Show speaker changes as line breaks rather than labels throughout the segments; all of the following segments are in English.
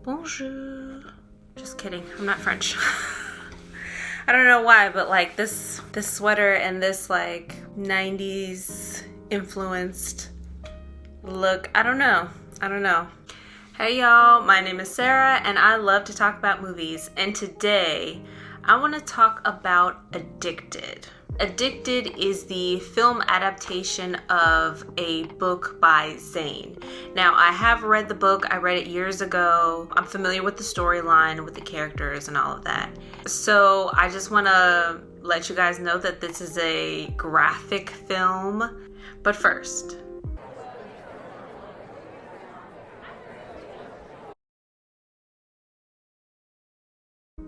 Bonjour. Just kidding. I'm not French. I don't know why, but like this sweater and this like 90s influenced look. I don't know. Hey y'all, my name is Sarah and I love to talk about movies. And today I want to talk about Addicted. Addicted is the film adaptation of a book by Zane. Now, I have read the book. I read it years ago. I'm familiar with the storyline, with the characters and all of that. So I just want to let you guys know that this is a graphic film. But first,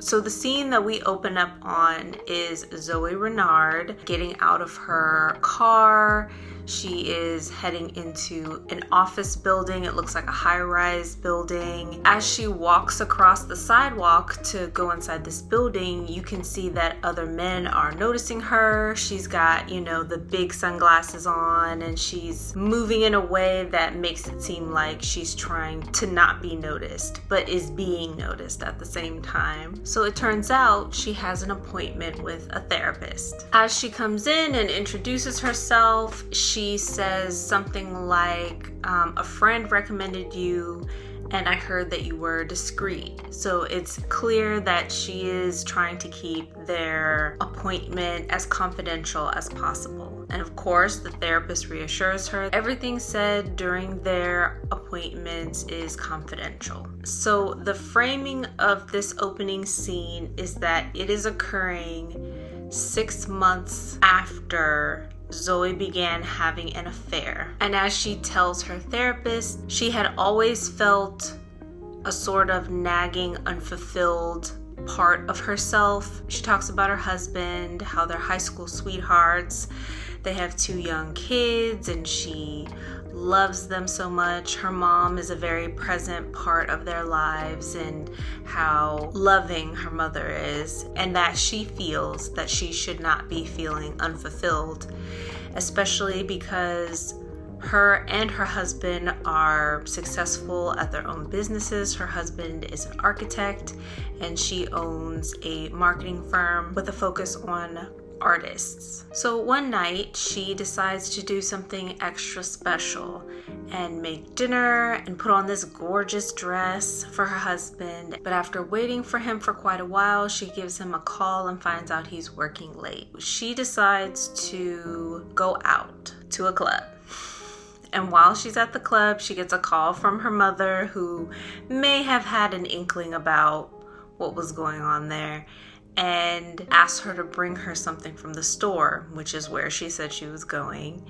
so the scene that we open up on is Zoe Reynard getting out of her car. She is heading into an office building. It looks like a high-rise building. As she walks across the sidewalk to go inside this building, you can see that other men are noticing her. She's got, the big sunglasses on, and she's moving in a way that makes it seem like she's trying to not be noticed, but is being noticed at the same time. So it turns out she has an appointment with a therapist. As she comes in and introduces herself, she says something like, a friend recommended you and I heard that you were discreet. So it's clear that she is trying to keep their appointment as confidential as possible. And of course, the therapist reassures her everything said during their appointments is confidential. So the framing of this opening scene is that it is occurring 6 months after Zoe began having an affair. And as she tells her therapist, she had always felt a sort of nagging, unfulfilled part of herself. She talks about her husband, how they're high school sweethearts. They have 2 young kids and she loves them so much. Her mom is a very present part of their lives and how loving her mother is, and that she feels that she should not be feeling unfulfilled, especially because her and her husband are successful at their own businesses. Her husband is an architect and she owns a marketing firm with a focus on artists. So one night she decides to do something extra special and make dinner and put on this gorgeous dress for her husband. But after waiting for him for quite a while, she gives him a call and finds out he's working late. She decides to go out to a club. And while she's at the club, she gets a call from her mother, who may have had an inkling about what was going on there, and asked her to bring her something from the store, which is where she said she was going.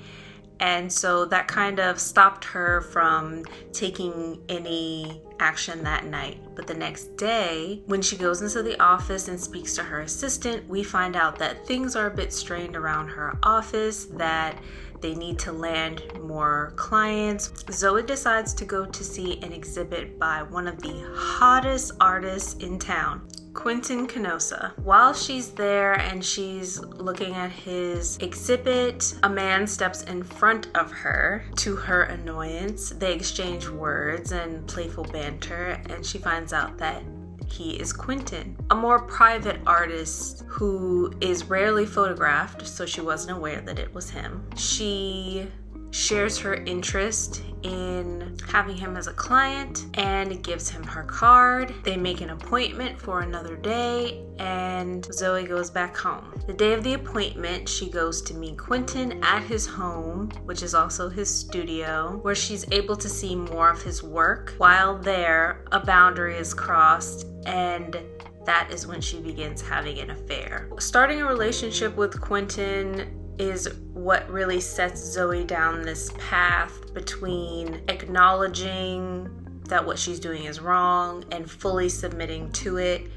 And so that kind of stopped her from taking any action that night. But the next day, when she goes into the office and speaks to her assistant, we find out that things are a bit strained around her office, that they need to land more clients. Zoe decides to go to see an exhibit by one of the hottest artists in town, Quinton Canosa. While she's there and she's looking at his exhibit, a man steps in front of her. To her annoyance, they exchange words and playful banter, and she finds out that he is Quinton, a more private artist who is rarely photographed, so she wasn't aware that it was him. She shares her interest in having him as a client and gives him her card. They make an appointment for another day and Zoe goes back home. The day of the appointment, she goes to meet Quinton at his home, which is also his studio, where she's able to see more of his work. While there, a boundary is crossed and that is when she begins having an affair. Starting a relationship with Quinton is what really sets Zoe down this path between acknowledging that what she's doing is wrong and fully submitting to it.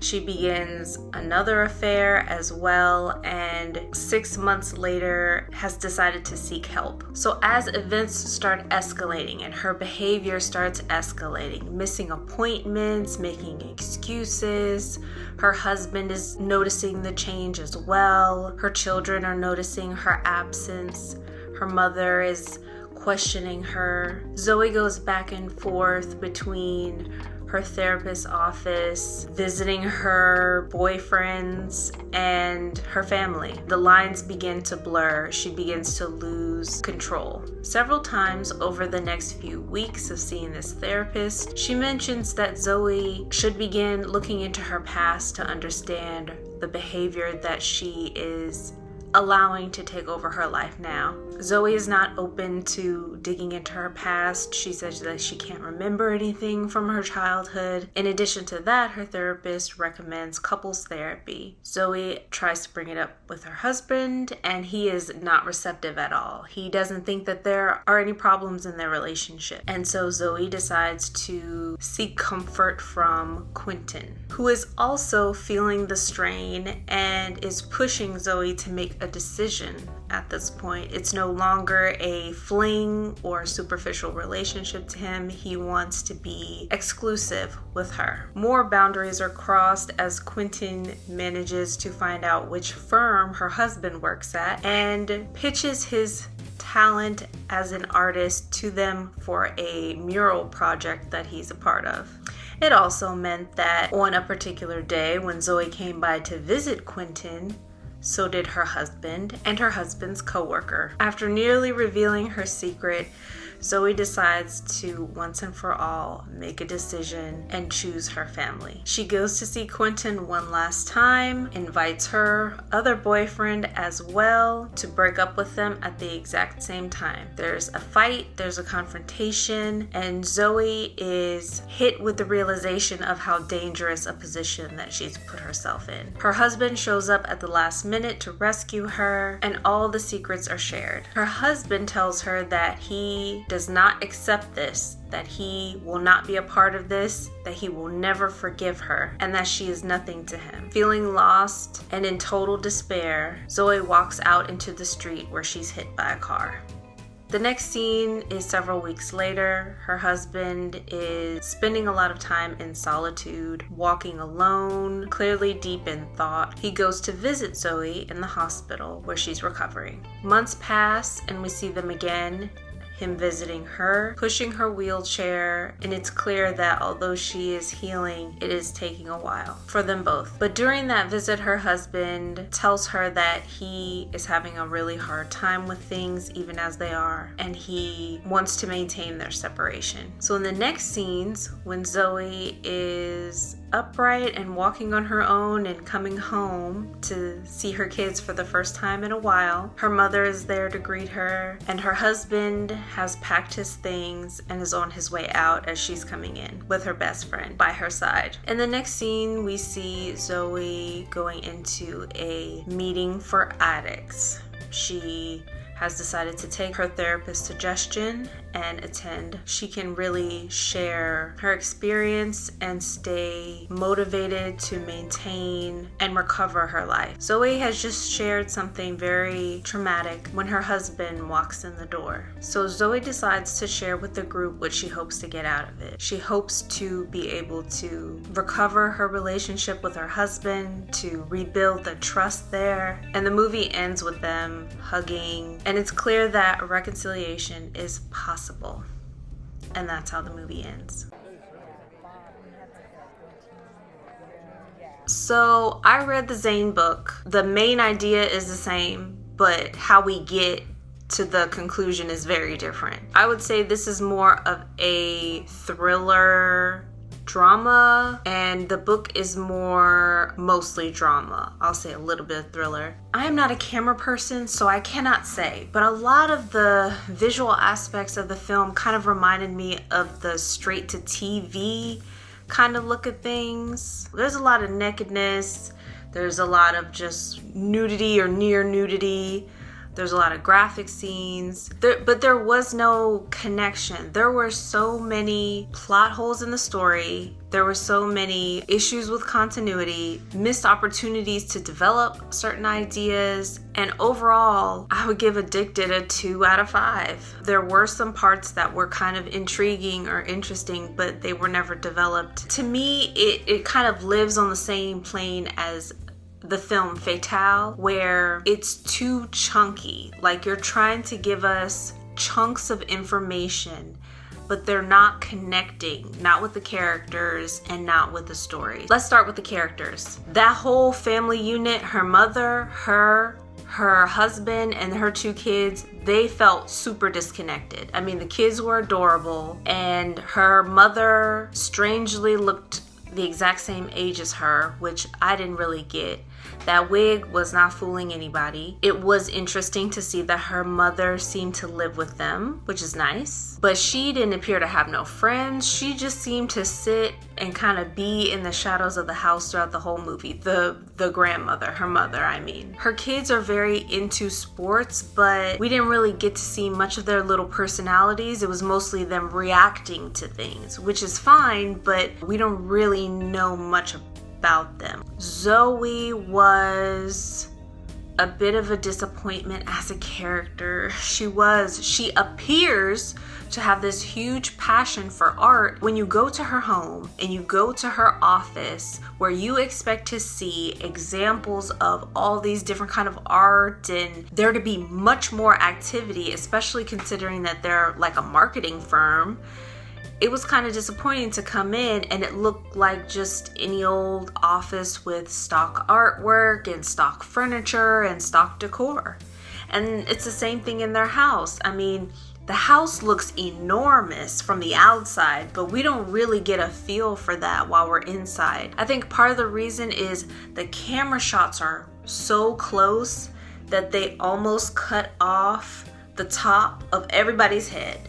She begins another affair as well, and 6 months later has decided to seek help. So as events start escalating and her behavior starts escalating, missing appointments, making excuses, her husband is noticing the change as well. Her children are noticing her absence. Her mother is questioning her. Zoe goes back and forth between her therapist's office, visiting her boyfriends, and her family. The lines begin to blur. She begins to lose control. Several times over the next few weeks of seeing this therapist, she mentions that Zoe should begin looking into her past to understand the behavior that she is allowing to take over her life now. Zoe is not open to digging into her past. She says that she can't remember anything from her childhood. In addition to that, her therapist recommends couples therapy. Zoe tries to bring it up with her husband, and he is not receptive at all. He doesn't think that there are any problems in their relationship. And so Zoe decides to seek comfort from Quinton, who is also feeling the strain and is pushing Zoe to make a decision at this point. It's no longer a fling or superficial relationship to him. He wants to be exclusive with her. More boundaries are crossed as Quinton manages to find out which firm her husband works at and pitches his talent as an artist to them for a mural project that he's a part of. It also meant that on a particular day when Zoe came by to visit Quinton, so did her husband and her husband's coworker. After nearly revealing her secret, Zoe decides to once and for all make a decision and choose her family. She goes to see Quinton one last time, invites her other boyfriend as well to break up with them at the exact same time. There's a fight, there's a confrontation, and Zoe is hit with the realization of how dangerous a position that she's put herself in. Her husband shows up at the last minute to rescue her, and all the secrets are shared. Her husband tells her that he does not accept this, that he will not be a part of this, that he will never forgive her, and that she is nothing to him. Feeling lost and in total despair, Zoe walks out into the street where she's hit by a car. The next scene is several weeks later. Her husband is spending a lot of time in solitude, walking alone, clearly deep in thought. He goes to visit Zoe in the hospital where she's recovering. Months pass and we see them again. Him visiting her, pushing her wheelchair, and it's clear that although she is healing, it is taking a while for them both. But during that visit, her husband tells her that he is having a really hard time with things even as they are, and he wants to maintain their separation. So in the next scenes, when Zoe is upright and walking on her own and coming home to see her kids for the first time in a while, her mother is there to greet her, and her husband has packed his things and is on his way out as she's coming in with her best friend by her side. In the next scene, we see Zoe going into a meeting for addicts. She has decided to take her therapist's suggestion and attend. She can really share her experience and stay motivated to maintain and recover her life. Zoe has just shared something very traumatic when her husband walks in the door. So Zoe decides to share with the group what she hopes to get out of it. She hopes to be able to recover her relationship with her husband, to rebuild the trust there. And the movie ends with them hugging, and it's clear that reconciliation is possible. And that's how the movie ends. So I read the Zane book. The main idea is the same, but how we get to the conclusion is very different. I would say this is more of a thriller drama, and the book is more mostly drama. I'll say a little bit of thriller. I am not a camera person, so I cannot say, but a lot of the visual aspects of the film kind of reminded me of the straight to TV kind of look at things. There's a lot of nakedness, there's a lot of just nudity or near nudity. There's a lot of graphic scenes, but there was no connection. There were so many plot holes in the story. There were so many issues with continuity, missed opportunities to develop certain ideas, and overall, I would give Addicted a 2 out of 5. There were some parts that were kind of intriguing or interesting, but they were never developed. To me, it kind of lives on the same plane as the film Fatale, where it's too chunky. Like, you're trying to give us chunks of information, but they're not connecting, not with the characters and not with the story. Let's start with the characters. That whole family unit, her mother, her husband, and her 2 kids, they felt super disconnected. I mean, the kids were adorable, and her mother strangely looked the exact same age as her, which I didn't really get. That wig was not fooling anybody. It was interesting to see that her mother seemed to live with them, which is nice. But she didn't appear to have no friends. She just seemed to sit and kind of be in the shadows of the house throughout the whole movie. The grandmother, her mother, I mean. Her kids are very into sports, but we didn't really get to see much of their little personalities. It was mostly them reacting to things, which is fine, but we don't really know much about them. Zoe was a bit of a disappointment as a character. She appears to have this huge passion for art. When you go to her home and you go to her office where you expect to see examples of all these different kind of art and there to be much more activity, especially considering that they're like a marketing firm, it was kind of disappointing to come in and it looked like just any old office with stock artwork and stock furniture and stock decor. And it's the same thing in their house. I mean, the house looks enormous from the outside, but we don't really get a feel for that while we're inside. I think part of the reason is the camera shots are so close that they almost cut off the top of everybody's head.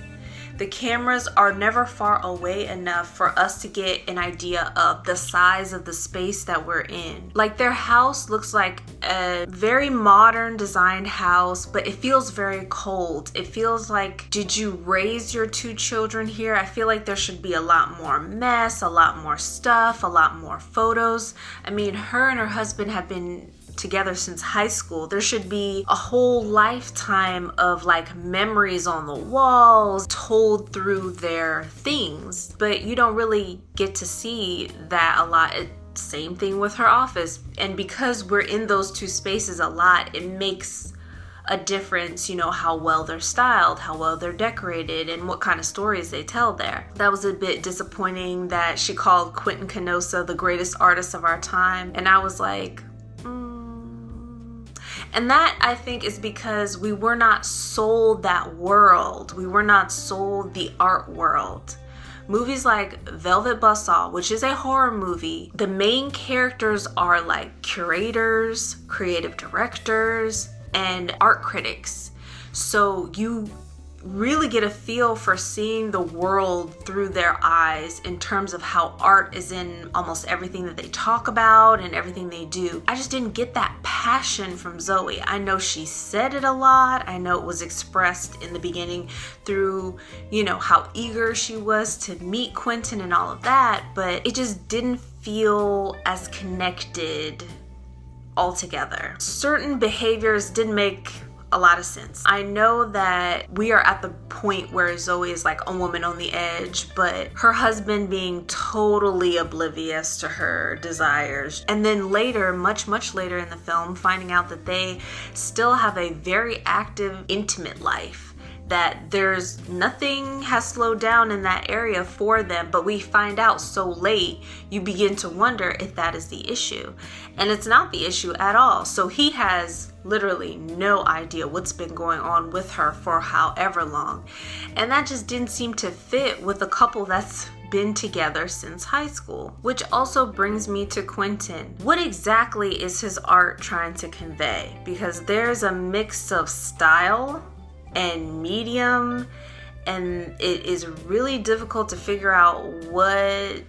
The cameras are never far away enough for us to get an idea of the size of the space that we're in. Like, their house looks like a very modern designed house, but it feels very cold. It feels like, did you raise your 2 children here? I feel like there should be a lot more mess, a lot more stuff, a lot more photos. I mean, her and her husband have been together since high school. There should be a whole lifetime of like memories on the walls told through their things, but you don't really get to see that a lot. Same thing with her office. And because we're in those 2 spaces a lot, it makes a difference, you know, how well they're styled, how well they're decorated, and what kind of stories they tell there. That was a bit disappointing that she called Quinton Canosa the greatest artist of our time, and I was like, And that, I think, is because we were not sold that world. We were not sold the art world. Movies like Velvet Buzzsaw, which is a horror movie, the main characters are like curators, creative directors, and art critics. So you really get a feel for seeing the world through their eyes in terms of how art is in almost everything that they talk about and everything they do. I just didn't get that passion from Zoe. I know she said it a lot. I know it was expressed in the beginning through, you know, how eager she was to meet Quinton and all of that, but it just didn't feel as connected altogether. Certain behaviors didn't make a lot of sense. I know that we are at the point where Zoe is like a woman on the edge, but her husband being totally oblivious to her desires. And then later, much later in the film, finding out that they still have a very active, intimate life. That there's nothing has slowed down in that area for them, but we find out so late, you begin to wonder if that is the issue. And it's not the issue at all. So he has literally no idea what's been going on with her for however long. And that just didn't seem to fit with a couple that's been together since high school. Which also brings me to Quinton. What exactly is his art trying to convey? Because there's a mix of style and medium, and it is really difficult to figure out what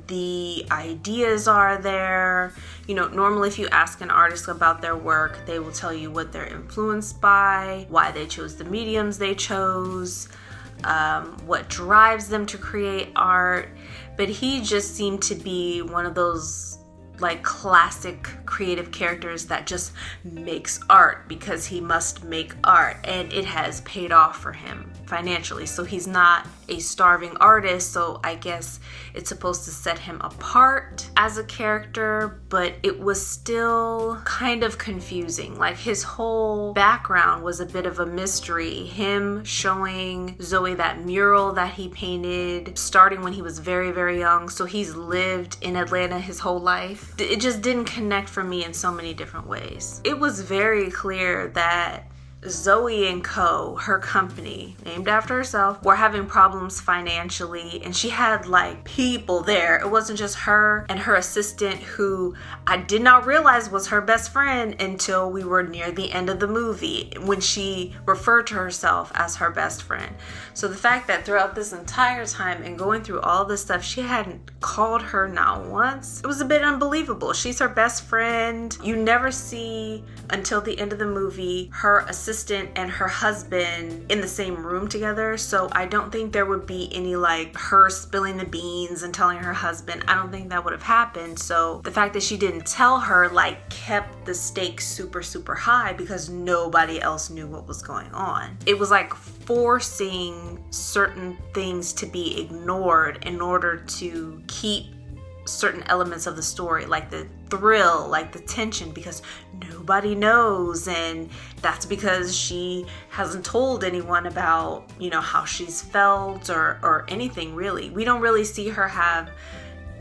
the ideas are there. You know, normally if you ask an artist about their work, they will tell you what they're influenced by, why they chose the mediums they chose, what drives them to create art. But he just seemed to be one of those like classic creative characters that just makes art because he must make art, and it has paid off for him. financially. So he's not a starving artist, so I guess it's supposed to set him apart as a character, but it was still kind of confusing. Like, his whole background was a bit of a mystery. Him showing Zoe that mural that he painted starting when he was very, very young, so he's lived in Atlanta his whole life. It just didn't connect for me in so many different ways. It was very clear that Zoe and Co., her company, named after herself, were having problems financially, and she had like people there. It wasn't just her and her assistant, who I did not realize was her best friend until we were near the end of the movie, when she referred to herself as her best friend. So the fact that throughout this entire time and going through all this stuff, she hadn't called her not once, it was a bit unbelievable. She's her best friend. You never see until the end of the movie her assistant and her husband in the same room together, so I don't think there would be any like her spilling the beans and telling her husband. I don't think that would have happened. So the fact that she didn't tell her like kept the stakes super, super high, because nobody else knew what was going on. It was like forcing certain things to be ignored in order to keep certain elements of the story, like the thrill, like the tension, because nobody knows, and that's because she hasn't told anyone about, you know, how she's felt or anything really. We don't really see her have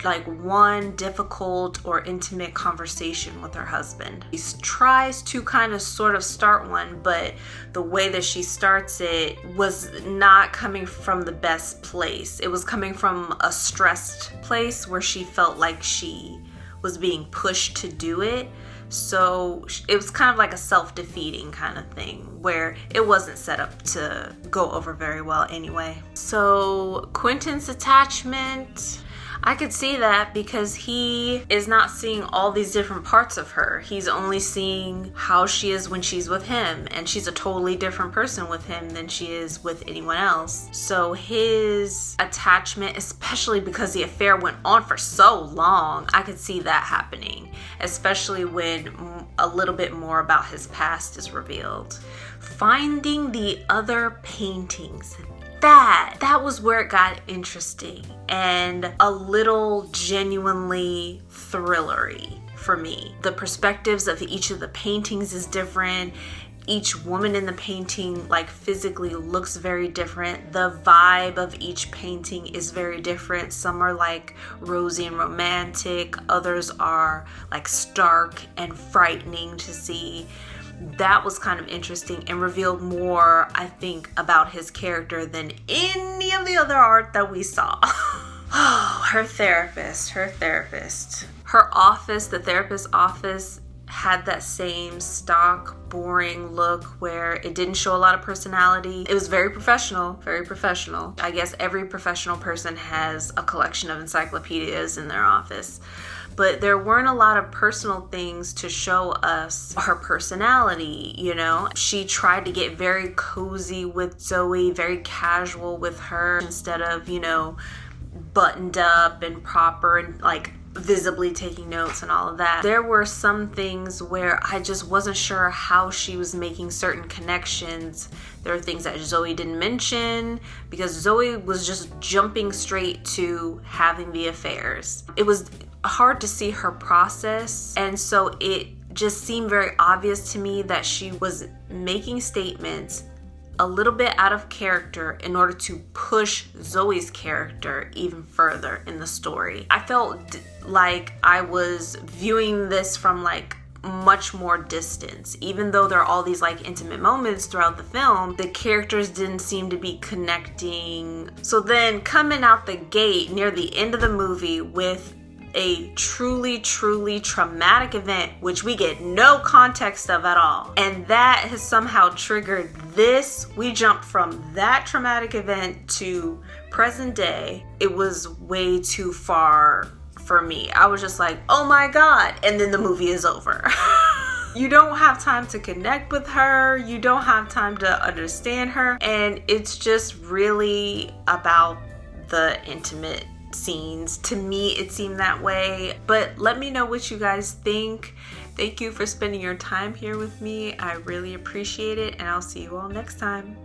like one difficult or intimate conversation with her husband. She tries to kind of sort of start one, but the way that she starts it was not coming from the best place. It was coming from a stressed place where she felt like she was being pushed to do it. So it was kind of like a self-defeating kind of thing, where it wasn't set up to go over very well anyway. So Quinton's attachment, I could see that, because he is not seeing all these different parts of her. He's only seeing how she is when she's with him, and she's a totally different person with him than she is with anyone else. So his attachment, especially because the affair went on for so long, I could see that happening, especially when a little bit more about his past is revealed. Finding the other paintings, that was where it got interesting and a little genuinely thrillery for me. The perspectives of each of the paintings is different. Each woman in the painting like physically looks very different. The vibe of each painting is very different. Some are like rosy and romantic. Others are like stark and frightening to see. That was kind of interesting and revealed more, I think, about his character than any of the other art that we saw. Oh, her therapist. Her office, the therapist's office, had that same stock, boring look where it didn't show a lot of personality. It was very professional, very professional. I guess every professional person has a collection of encyclopedias in their office. But there weren't a lot of personal things to show us her personality, you know? She tried to get very cozy with Zoe, very casual with her, instead of, you know, buttoned up and proper and like visibly taking notes and all of that. There were some things where I just wasn't sure how she was making certain connections. There were things that Zoe didn't mention because Zoe was just jumping straight to having the affairs. It was hard to see her process, and so it just seemed very obvious to me that she was making statements a little bit out of character in order to push Zoe's character even further in the story. I felt like I was viewing this from like much more distance. Even though there are all these like intimate moments throughout the film, the characters didn't seem to be connecting. So then coming out the gate near the end of the movie with a truly traumatic event, which we get no context of at all, and that has somehow triggered this. We jumped from that traumatic event to present day. It was way too far for me. I was just like, oh my god, and then the movie is over. You don't have time to connect with her, you don't have time to understand her, and it's just really about the intimate scenes. To me, it seemed that way, but let me know what you guys think. Thank you for spending your time here with me. I really appreciate it, and I'll see you all next time.